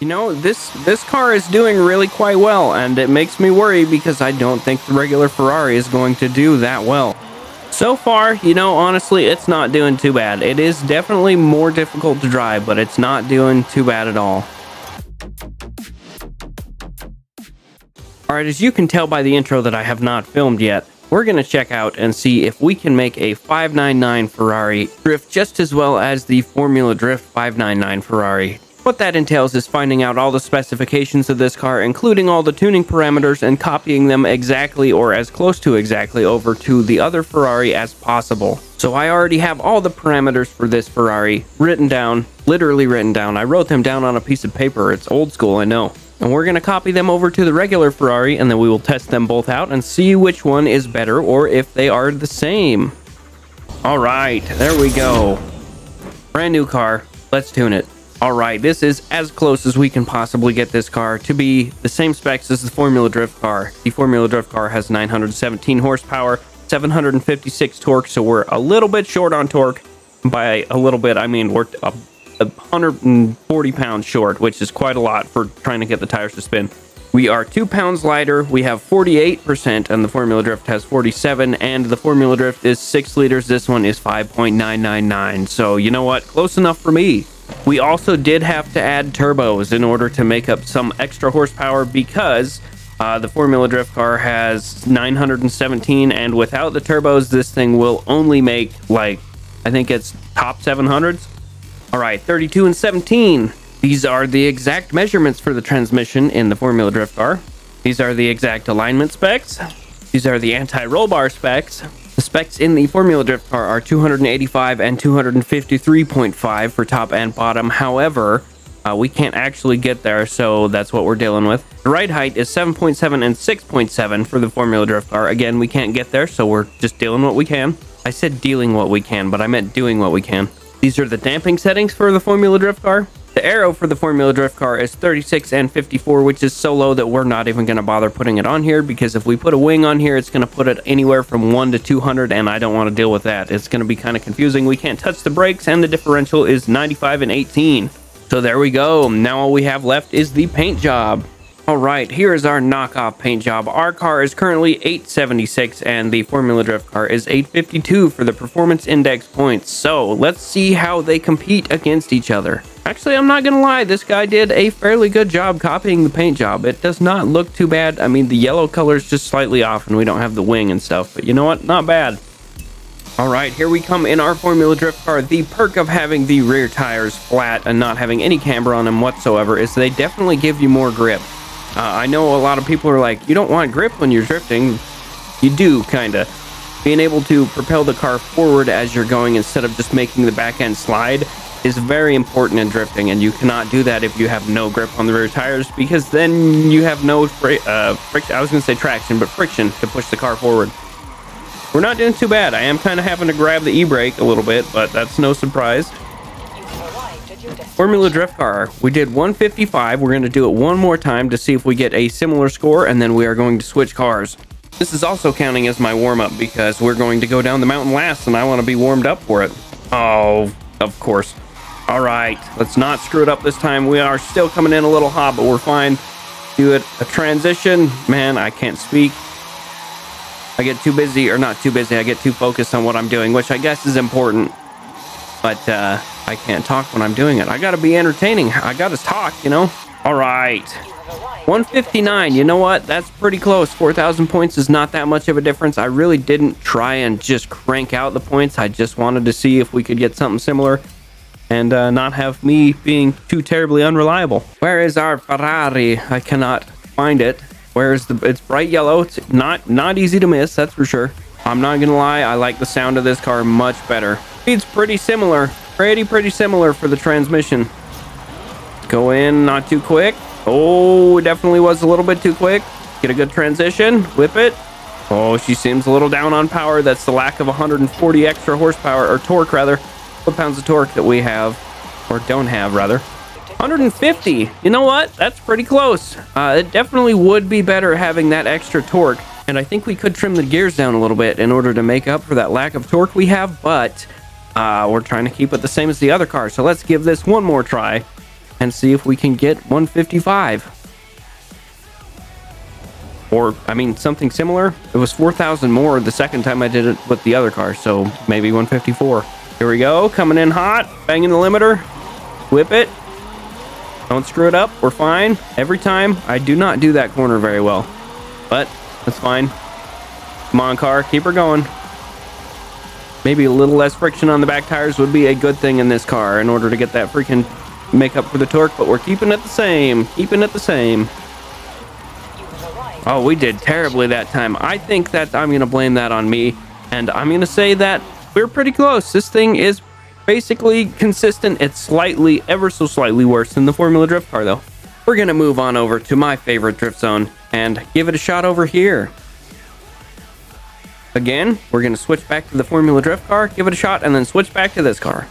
You know, this car is doing really quite well, and it makes me worry because I don't think the regular Ferrari is going to do that well. So far, you know, honestly, it's not doing too bad. It is definitely more difficult to drive, but it's not doing too bad at all. Alright, as you can tell by the intro that I have not filmed yet, we're going to check out and see if we can make a 599 Ferrari drift just as well as the Formula Drift 599 Ferrari. What that entails is finding out all the specifications of this car, including all the tuning parameters, and copying them exactly or as close to exactly over to the other Ferrari as possible. So I already have all the parameters for this Ferrari written down, literally written down. I wrote them down on a piece of paper. It's old school, I know. And we're going to copy them over to the regular Ferrari, and then we will test them both out and see which one is better or if they are the same. Alright, there we go. Brand new car. Let's tune it. Alright, this is as close as we can possibly get this car to be the same specs as the Formula Drift car. The Formula Drift car has 917 horsepower, 756 torque, so we're a little bit short on torque. By a little bit, I mean we're 140 pounds short, which is quite a lot for trying to get the tires to spin. We are 2 pounds lighter. We have 48%, and the Formula Drift has 47, and the Formula Drift is 6 liters. This one is 5.999. So you know what? Close enough for me. We also did have to add turbos in order to make up some extra horsepower because the Formula Drift car has 917, and without the turbos, this thing will only make, like, I think it's top 700s. Alright, 32 and 17. These are the exact measurements for the transmission in the Formula Drift car. These are the exact alignment specs. These are the anti-roll bar specs. The specs in the Formula Drift car are 285 and 253.5 for top and bottom. However, we can't actually get there, so that's what we're dealing with. The ride height is 7.7 and 6.7 for the Formula Drift car. Again, we can't get there, so we're just dealing what we can. I said dealing what we can, but I meant doing what we can. These are the damping settings for the Formula Drift car. The aero for the Formula Drift car is 36 and 54, which is so low that we're not even going to bother putting it on here, because if we put a wing on here, it's going to put it anywhere from 1 to 200, and I don't want to deal with that. It's going to be kind of confusing. We can't touch the brakes, and the differential is 95 and 18. So there we go. Now all we have left is the paint job. Alright, here is our knockoff paint job. Our car is currently 876 and the Formula Drift car is 852 for the performance index points. So let's see how they compete against each other. Actually, I'm not gonna lie, this guy did a fairly good job copying the paint job. It does not look too bad. I mean, the yellow color is just slightly off and we don't have the wing and stuff, but you know what? Not bad. Alright, here we come in our Formula Drift car. The perk of having the rear tires flat and not having any camber on them whatsoever is they definitely give you more grip. I know a lot of people are like, you don't want grip when you're drifting. You do, kinda. Being able to propel the car forward as you're going instead of just making the back end slide is very important in drifting, and you cannot do that if you have no grip on the rear tires, because then you have no friction. I was gonna say traction, but friction to push the car forward. We're not doing too bad. I am kind of having to grab the e-brake a little bit, but that's no surprise. Formula Drift car, we did 155. We're going to do it one more time to see if we get a similar score, and then we are going to switch cars. This is also counting as my warm-up because we're going to go down the mountain last and I want to be warmed up for it. Oh, of course. All right, let's not screw it up this time. We are still coming in a little hot, but we're fine. Do it a transition. Man, I can't speak. I get too busy, or not too busy, I get too focused on what I'm doing, which I guess is important. But I can't talk when I'm doing it. I gotta be entertaining. I gotta talk, you know? Alright. 159. You know what? That's pretty close. 4,000 points is not that much of a difference. I really didn't try and just crank out the points. I just wanted to see if we could get something similar and not have me being too terribly unreliable. Where is our Ferrari? I cannot find it. Where is the... It's bright yellow. It's not easy to miss, that's for sure. I'm not gonna lie. I like the sound of this car much better. Speed's pretty similar. Pretty similar for the transmission. Go in, not too quick. Oh, it definitely was a little bit too quick. Get a good transition. Whip it. Oh, she seems a little down on power. That's the lack of 140 extra horsepower, or torque rather. Foot-pounds of torque that we have, or don't have rather. 150. You know what? That's pretty close. It definitely would be better having that extra torque. And I think we could trim the gears down a little bit in order to make up for that lack of torque we have, but we're trying to keep it the same as the other car. So let's give this one more try. and see if we can get 155. Or, I mean, something similar. It was 4,000 more the second time I did it with the other car, so maybe 154. Here we go, coming in hot, banging the limiter. Whip it. Don't screw it up, we're fine. Every time, I do not do that corner very well. But, that's fine. Come on, car, keep her going. Maybe a little less friction on the back tires would be a good thing in this car in order to get that freaking make up for the torque, but we're keeping it the same. Keeping it the same. Oh, we did terribly that time. I think that I'm going to blame that on me, and I'm going to say that we're pretty close. This thing is basically consistent. It's slightly, ever so slightly worse than the Formula Drift car, though. We're going to move on over to my favorite drift zone and give it a shot over here. Again, we're going to switch back to the Formula Drift car, give it a shot, and then switch back to this car.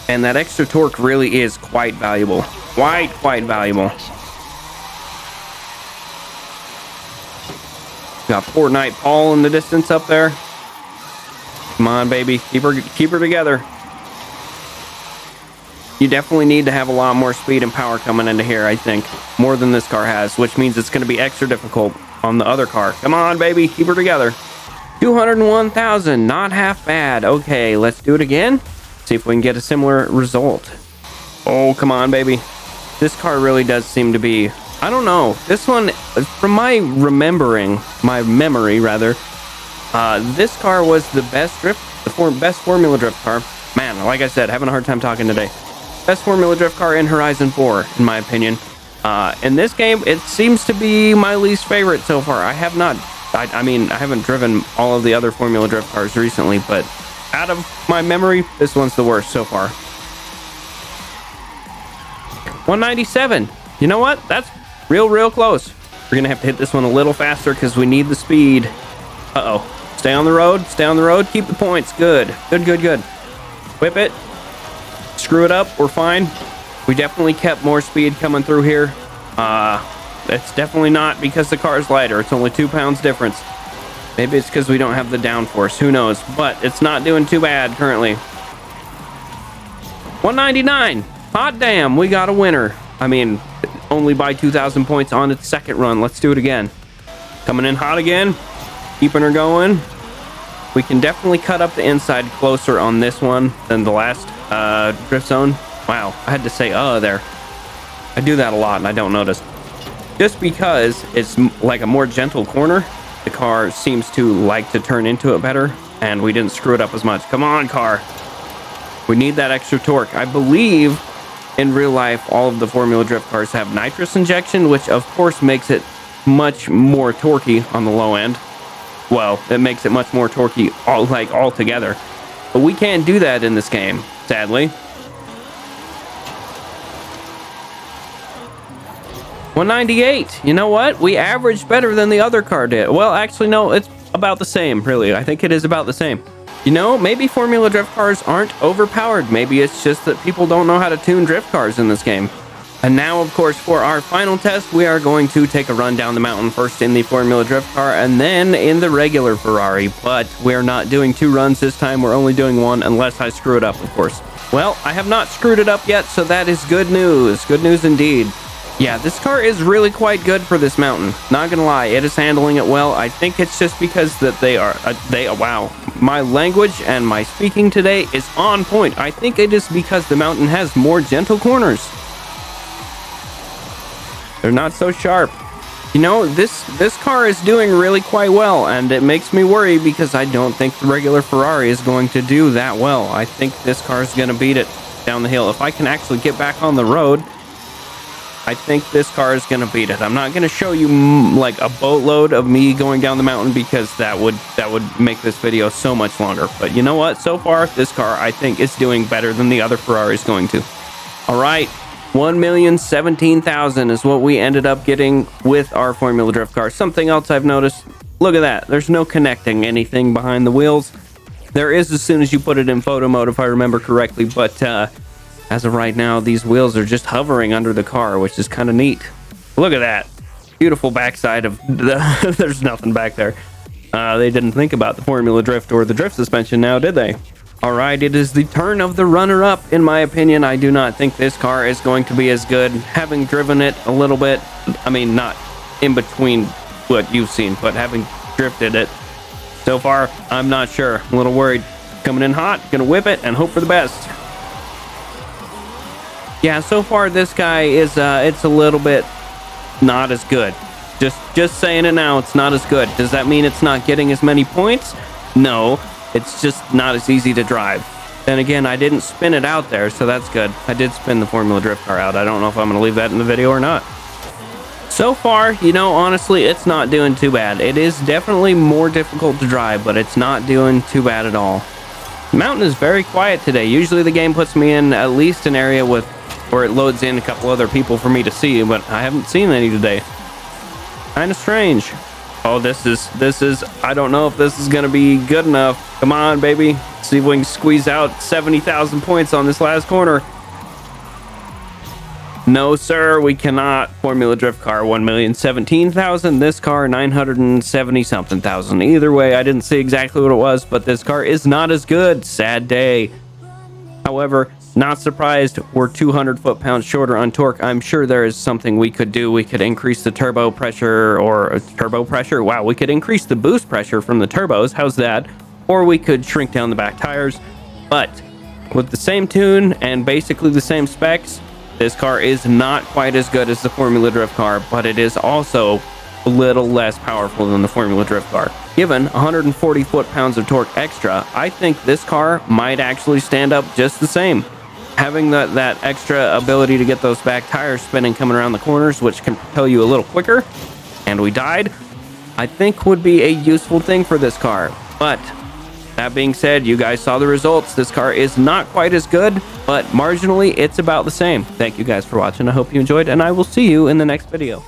And that extra torque really is quite valuable. Quite valuable. Got Fortnite Paul in the distance up there. Come on, baby. Keep her together. You definitely need to have a lot more speed and power coming into here, I think. More than this car has, which means it's going to be extra difficult on the other car. Come on, baby. Keep her together. 201,000. Not half bad. Okay, let's do it again. See if we can get a similar result. Oh, come on, baby. This car really does seem to be... I don't know. This one, from my memory rather, this car was the best best Formula Drift car. Man, like I said, having a hard time talking today. Best Formula Drift car in Horizon 4, in my opinion. In this game, it seems to be my least favorite so far. I haven't driven all of the other Formula Drift cars recently, but out of my memory, this one's the worst so far. 197. You know what? That's real close. We're gonna have to hit this one a little faster because we need the speed. Uh-oh. Stay on the road, keep the points. Good. Whip it. Screw it up, we're fine. We definitely kept more speed coming through here. It's definitely not because the car is lighter. It's only 2 pounds difference. Maybe it's because we don't have the downforce, who knows, but it's not doing too bad currently. 199. Hot damn, we got a winner. I mean, only by 2,000 points on its second run. Let's do it again. Coming in hot again. Keeping her going. We can definitely cut up the inside closer on this one than the last drift zone. Wow, I had to say there. I do that a lot and I don't notice. Just because it's like a more gentle corner, the car seems to like to turn into it better, and we didn't screw it up as much. Come on, car. We need that extra torque. I believe in real life, all of the Formula Drift cars have nitrous injection, which of course makes it much more torquey on the low end. Well, it makes it much more torquey altogether. But we can't do that in this game, sadly. 198. You know what? We averaged better than the other car did. Well, actually, no, it's about the same, really. I think it is about the same. You know, maybe Formula Drift cars aren't overpowered. Maybe it's just that people don't know how to tune drift cars in this game. And now, of course, for our final test, we are going to take a run down the mountain, first in the Formula Drift car and then in the regular Ferrari. But we're not doing 2 runs this time. We're only doing 1, unless I screw it up, of course. Well, I have not screwed it up yet, so that is good news. Good news indeed. Yeah, this car is really quite good for this mountain. Not gonna lie, it is handling it well. I think it's just because that wow. My language and my speaking today is on point. I think it is because the mountain has more gentle corners. They're not so sharp. You know, this car is doing really quite well, and it makes me worry because I don't think the regular Ferrari is going to do that well. I think this car is gonna beat it down the hill. If I can actually get back on the road, I think this car is going to beat it. I'm not going to show you like a boatload of me going down the mountain because that would make this video so much longer. But you know what? So far, this car, I think, is doing better than the other Ferraris going to. All right. 1,017,000 is what we ended up getting with our Formula Drift car. Something else I've noticed. Look at that. There's no connecting anything behind the wheels. There is as soon as you put it in photo mode, if I remember correctly. But, as of right now, these wheels are just hovering under the car, which is kind of neat. Look at that. Beautiful backside of the... There's nothing back there. They didn't think about the Formula Drift or the drift suspension now, did they? All right, it is the turn of the runner-up. In my opinion, I do not think this car is going to be as good. Having driven it a little bit, I mean, not in between what you've seen, but having drifted it so far, I'm not sure. I'm a little worried. Coming in hot, gonna whip it and hope for the best. Yeah, so far this guy is it's a little bit not as good. Just saying it now, it's not as good. Does that mean it's not getting as many points? No, it's just not as easy to drive. Then again, I didn't spin it out there, so that's good. I did spin the Formula Drift car out. I don't know if I'm gonna leave that in the video or not. So far, you know, honestly, it's not doing too bad. It is definitely more difficult to drive, but it's not doing too bad at all. The mountain is very quiet today. Usually the game puts me in at least an area with where it loads in a couple other people for me to see, but I haven't seen any today. Kind of strange. Oh, this is, I don't know if this is going to be good enough. Come on, baby. See if we can squeeze out 70,000 points on this last corner. No, sir, we cannot. Formula Drift car, 1,017,000. This car, 970 something thousand. Either way, I didn't see exactly what it was, but this car is not as good. Sad day. However, not surprised we're 200 foot-pounds shorter on torque. I'm sure there is something we could do. We could increase the turbo pressure or turbo pressure. Wow, we could increase the boost pressure from the turbos. How's that? Or we could shrink down the back tires. But with the same tune and basically the same specs, this car is not quite as good as the Formula Drift car, but it is also a little less powerful than the Formula Drift car. Given 140 foot-pounds of torque extra, I think this car might actually stand up just the same. Having that extra ability to get those back tires spinning coming around the corners, which can propel you a little quicker, and we died, I think would be a useful thing for this car. But that being said, you guys saw the results. This car is not quite as good, but marginally it's about the same. Thank you guys for watching. I hope you enjoyed, and I will see you in the next video.